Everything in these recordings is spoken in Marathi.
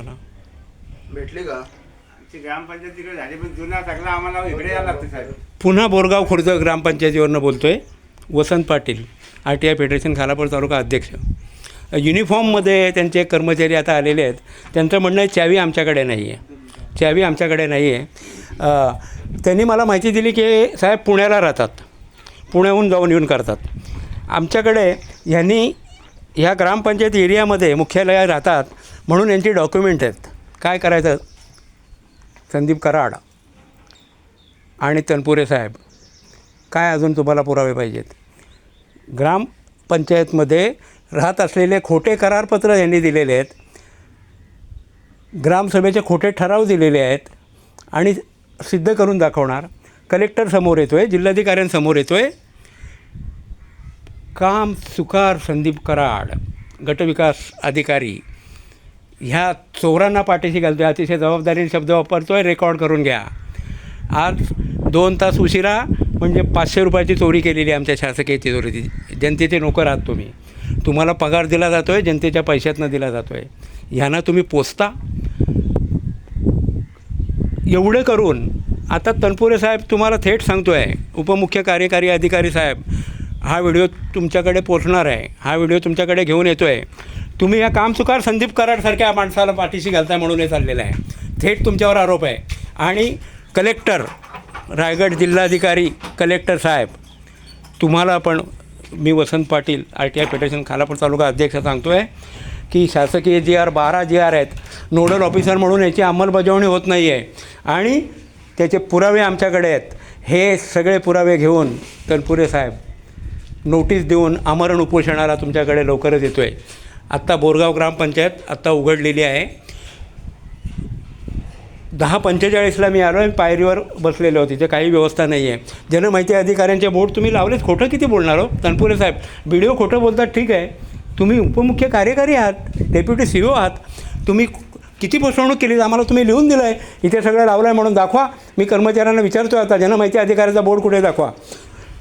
तुम्हाला. भेटली का? ती ग्रामपंचायत तिकडे झाली पण जुना सगळा आम्हाला इकडे यायला लागतं साहेब. पुन्हा बोरगाव खुर्द ग्रामपंचायतीवरनं बोलतो आहे. वसंत पाटील, RTI फेडरेशन खालापूर तालुका अध्यक्ष. युनिफॉर्ममध्ये त्यांचे कर्मचारी आता आलेले आहेत. त्यांचं म्हणणं आहे चावी आमच्याकडे नाही आहे, चावी आमच्याकडे नाही आहे. त्यांनी मला माहिती दिली की साहेब पुण्याला राहतात, पुण्याहून जाऊन येऊन करतात. आमच्याकडे ह्यांनी ह्या ग्रामपंचायत एरियामध्ये मुख्यालयात राहतात म्हणून यांची डॉक्युमेंट आहेत. काय करायचं? संदीप कराड आणि तनपुरे साहेब, काय अजून तुम्हाला पुरावे पाहिजेत? ग्रामपंचायतमध्ये राहत असलेले खोटे करारपत्र यांनी दिलेले आहेत, ग्रामसभेचे खोटे ठराव दिलेले आहेत आणि सिद्ध करून दाखवणार. कलेक्टर समोर येतो आहे, जिल्हाधिकाऱ्यांसमोर येतो आहे. काम सुकार संदीप कराड, गटविकास अधिकारी, ह्या चोरांना पाठीशी घालतो आहे. अतिशय जबाबदारीने शब्द वापरतो आहे, रेकॉर्ड करून घ्या. आज 2 तास उशिरा म्हणजे 500 रुपयाची चोरी केलेली आमच्या शासकीय तिजोरीची. जनतेचे नोकर आहात तुम्ही, तुम्हाला पगार दिला जातो आहे, जनतेच्या पैशातनं दिला जातो आहे. ह्यांना तुम्ही पोचता. एवढे करून आता तनपुरे साहेब तुम्हाला थेट सांगतो आहे, उपमुख्य कार्यकारी अधिकारी साहेब, हा व्हिडिओ तुमच्याकडे पोचणार आहे, हा व्हिडिओ तुमच्याकडे घेऊन येतो आहे. तुम्ही या कामचुकार संदीप कराडसारख्या माणसाला पाठीशी घालताय म्हणून हे चाललेलं आहे. थेट तुमच्यावर आरोप आहे. आणि कलेक्टर, रायगड जिल्हाधिकारी कलेक्टर साहेब, तुम्हाला पण मी वसंत पाटील, RTI फेडरेशन खालापूर तालुका अध्यक्ष सांगतो आहे की शासकीय GR 12 GR आहेत, नोडल ऑफिसर म्हणून याची अंमलबजावणी होत नाही आहे आणि त्याचे पुरावे आमच्याकडे आहेत. हे सगळे पुरावे घेऊन तनपुरे साहेब नोटीस देऊन आमरण उपोषणाला तुमच्याकडे लवकरच येतो आहे. आत्ता बोरगाव ग्रामपंचायत आत्ता उघडलेली आहे. 10:45ला मी आलो आहे, पायरीवर बसलेले होते, तिथे काही व्यवस्था नाही आहे. जनमाहिती अधिकाऱ्यांचे बोर्ड तुम्ही लावलेत. खोटं किती बोलणार हो तनपुरे साहेब? व्हिडिओ खोटं बोलतात ठीक आहे, तुम्ही उपमुख्य कार्यकारी आहात, डेप्युटी CO आहात, तुम्ही किती फसवणूक केली आम्हाला तुम्ही लिहून दिलं आहे. इथे सगळं लावलं आहे म्हणून दाखवा. मी कर्मचाऱ्यांना विचारतो आहे आता, जनमाहिती अधिकाऱ्याचा बोर्ड कुठे दाखवा,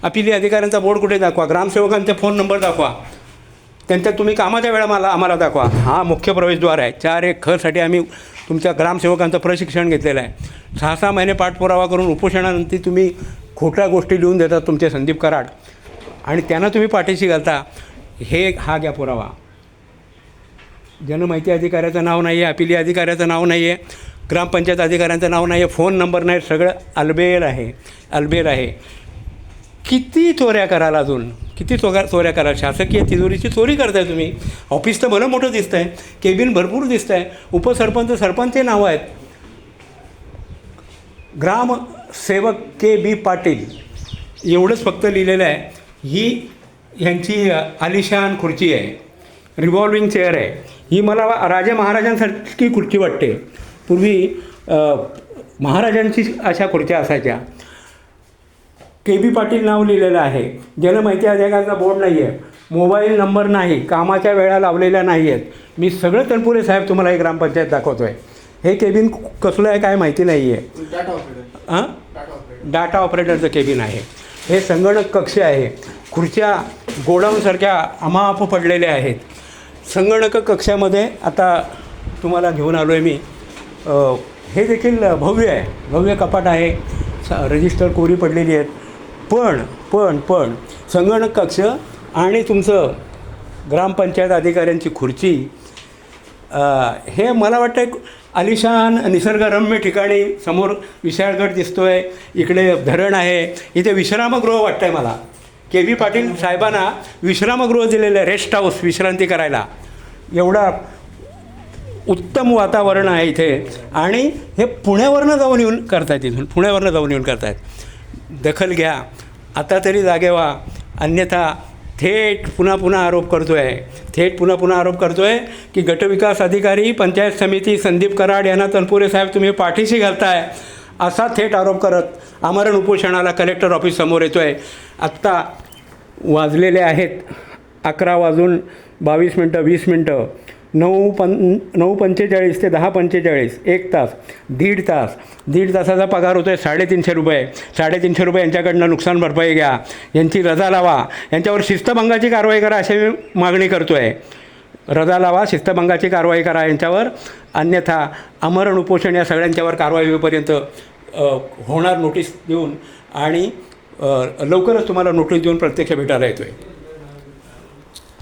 अपिली अधिकाऱ्यांचा बोर्ड कुठे दाखवा, ग्रामसेवकांचे फोन नंबर दाखवा, त्यांच्या तुम्ही कामाच्या वेळा आम्हाला दाखवा. हा मुख्य प्रवेशद्वार आहे. 4-1 खसाठी आम्ही तुमच्या ग्रामसेवकांचं प्रशिक्षण घेतलेलं आहे. 6-6 महिने पाठपुरावा करून उपोषणानंतर तुम्ही खोट्या गोष्टी लिहून देतात तुमचे संदीप कराड आणि त्यांना तुम्ही पाठीशी घालता. हा घ्या पुरावा. जनमाहिती अधिकाऱ्याचं नाव नाही आहे, अपिली अधिकाऱ्याचं नाव नाही आहे, ग्रामपंचायत अधिकाऱ्यांचं नाव नाही आहे, फोन नंबर नाही, सगळं अलबेल आहे, अलबेल आहे. किती चोऱ्या कराल अजून, किती चोऱ्या कराल? शासकीय तिजोरीची चोरी करताय तुम्ही. ऑफिस तर भलं मोठं दिसतं आहे, केबिन भरपूर दिसतं आहे, उपसरपंच सरपंचचे नावं आहेत. ग्रामसेवक KB पाटील एवढंच फक्त लिहिलेलं आहे. ही ह्यांची आलिशान खुर्ची आहे, रिव्हॉल्विंग चेअर आहे. ही मला राजे महाराजांसारखी खुर्ची वाटते. पूर्वी महाराजांची अशा खुर्च्या असायच्या. KB पाटील नाव लिहिलेलं आहे. जनमाहिती अधिकाऱ्याचा बोर्ड नाही आहे, मोबाईल नंबर नाही, कामाच्या वेळा लावलेल्या नाही आहेत. मी सगळं तनपुरे साहेब तुम्हाला हे ग्रामपंचायत दाखवतो आहे. हे केबिन कसलं आहे काय माहिती नाही आहे. डाटा ऑपरेटरचं केबिन आहे. हे संगणक कक्ष आहे. खुर्च्या गोडाऊनसारख्या अमाप पडलेल्या आहेत. संगणक कक्षामध्ये आता तुम्हाला घेऊन आलो आहे मी. हे देखील भव्य आहे, भव्य कपाट आहे, रजिस्टर कोरी पडलेली आहेत. पण संगणक कक्ष आणि तुमचं ग्रामपंचायत अधिकाऱ्यांची खुर्ची, हे मला वाटतं एक आलिशान निसर्गरम्य ठिकाणी. समोर विशाळगड दिसतो आहे, इकडे धरण आहे, इथे विश्रामगृह वाटतं आहे मला. KB पाटील साहेबांना विश्रामगृह दिलेलं आहे, रेस्ट हाऊस, विश्रांती करायला. एवढा उत्तम वातावरण आहे इथे. आणि हे पुण्यावरनं जाऊन येऊन करतायत, इथून पुण्यावरनं जाऊन येऊन करतायत. दखल घ्या, आता तरी जागे व्हा, अन्यथा थेट पुन्हा आरोप करतो आहे की गटविकास अधिकारी पंचायत समिती संदीप कराड यांना तनपुरे साहेब तुम्ही पाठीशी घालताय, असा थेट आरोप करत आमरण उपोषणाला कलेक्टर ऑफिस समोर येतो आहे. आत्ता वाजलेले आहेत 11:22, 20 मिनटं. 9:45 ते 10:45, 1 तास, दीड तासाचा पगार होतो आहे 350 रुपये. 350 रुपये यांच्याकडनं नुकसान भरपाई घ्या, यांची रजा लावा, यांच्यावर शिस्तभंगाची कारवाई करा, अशी मी मागणी करतो आहे. रजा लावा, शिस्तभंगाची कारवाई करा यांच्यावर, अन्यथा आमरण उपोषण या सगळ्यांच्यावर कारवाई होईपर्यंत होणार नोटीस देऊन आणि लवकरच तुम्हाला नोटीस देऊन प्रत्यक्ष भेटायला येतो आहे.